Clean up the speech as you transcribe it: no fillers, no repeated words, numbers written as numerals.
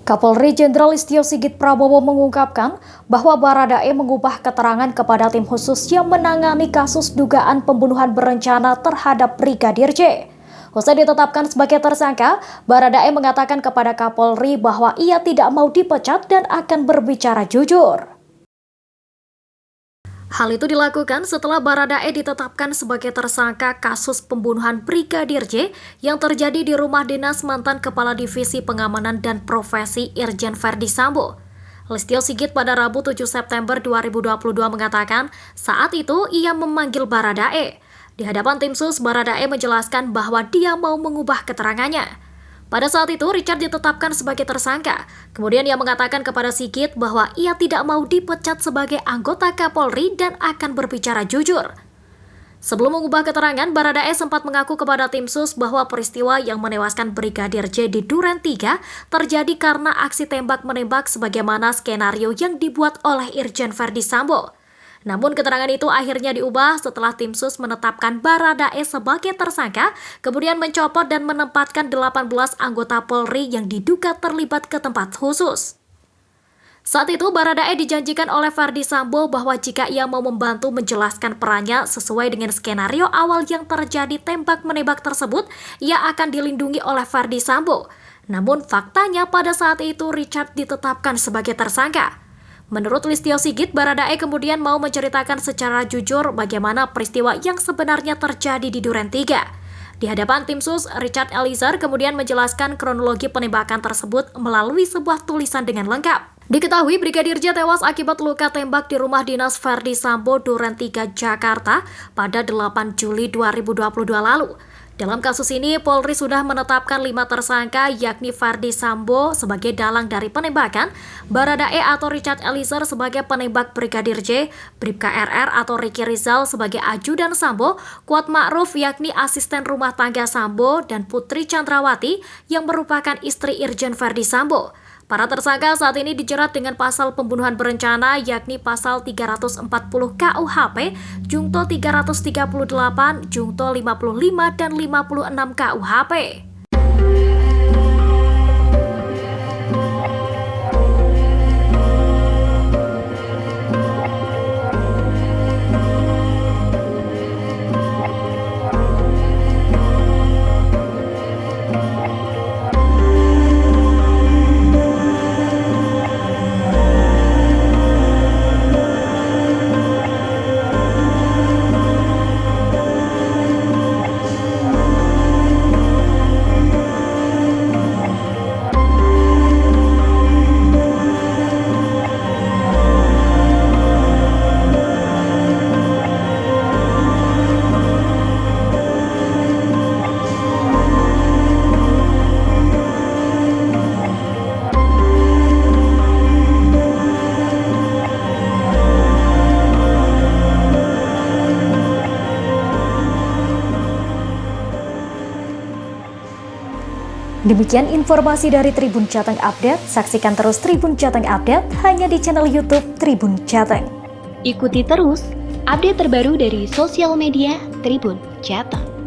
Kapolri Jenderal Listio Sigit Prabowo mengungkapkan bahwa Baradae mengubah keterangan kepada tim khusus yang menangani kasus dugaan pembunuhan berencana terhadap Brigadir J. Usai ditetapkan sebagai tersangka, Baradae mengatakan kepada Kapolri bahwa ia tidak mau dipecat dan akan berbicara jujur. Hal itu dilakukan setelah Baradae ditetapkan sebagai tersangka kasus pembunuhan Brigadir J yang terjadi di rumah dinas mantan Kepala Divisi Pengamanan dan Profesi Irjen Verdi Sambo. Listio Sigit pada Rabu 7 September 2022 mengatakan saat itu ia memanggil Baradae. Di hadapan tim sus, Baradae menjelaskan bahwa dia mau mengubah keterangannya. Pada saat itu, Richard ditetapkan sebagai tersangka. Kemudian ia mengatakan kepada Sigit bahwa ia tidak mau dipecat sebagai anggota Kapolri dan akan berbicara jujur. Sebelum mengubah keterangan, Baradae sempat mengaku kepada tim sus bahwa peristiwa yang menewaskan Brigadir J di Duren 3 terjadi karena aksi tembak-menembak sebagaimana skenario yang dibuat oleh Irjen Verdi Sambo. Namun keterangan itu akhirnya diubah setelah tim sus menetapkan Baradae sebagai tersangka, kemudian mencopot dan menempatkan 18 anggota Polri yang diduga terlibat ke tempat khusus. Saat itu Baradae dijanjikan oleh Verdi Sambo bahwa jika ia mau membantu menjelaskan perannya sesuai dengan skenario awal yang terjadi tembak-menembak tersebut, ia akan dilindungi oleh Verdi Sambo. Namun faktanya pada saat itu Richard ditetapkan sebagai tersangka. Menurut Listio Sigit, Baradae kemudian mau menceritakan secara jujur bagaimana peristiwa yang sebenarnya terjadi di Duren 3. Di hadapan tim sus, Richard Eliezer kemudian menjelaskan kronologi penembakan tersebut melalui sebuah tulisan dengan lengkap. Diketahui Brigadir J tewas akibat luka tembak di rumah dinas Verdi Sambo Duren 3 Jakarta pada 8 Juli 2022 lalu. Dalam kasus ini, Polri sudah menetapkan 5 tersangka yakni Verdi Sambo sebagai dalang dari penembakan, Baradae atau Richard Eliezer sebagai penembak Brigadir J, Bribka RR atau Ricky Rizal sebagai ajudan Sambo, Kuat Ma'ruf yakni asisten rumah tangga Sambo, dan Putri Chandrawati yang merupakan istri Irjen Verdi Sambo. Para tersangka saat ini dijerat dengan pasal pembunuhan berencana yakni pasal 340 KUHP, Jungto 338, Jungto 55 dan 56 KUHP. Demikian informasi dari Tribun Jateng Update. Saksikan terus Tribun Jateng Update hanya di channel YouTube Tribun Jateng. Ikuti terus update terbaru dari sosial media Tribun Jateng.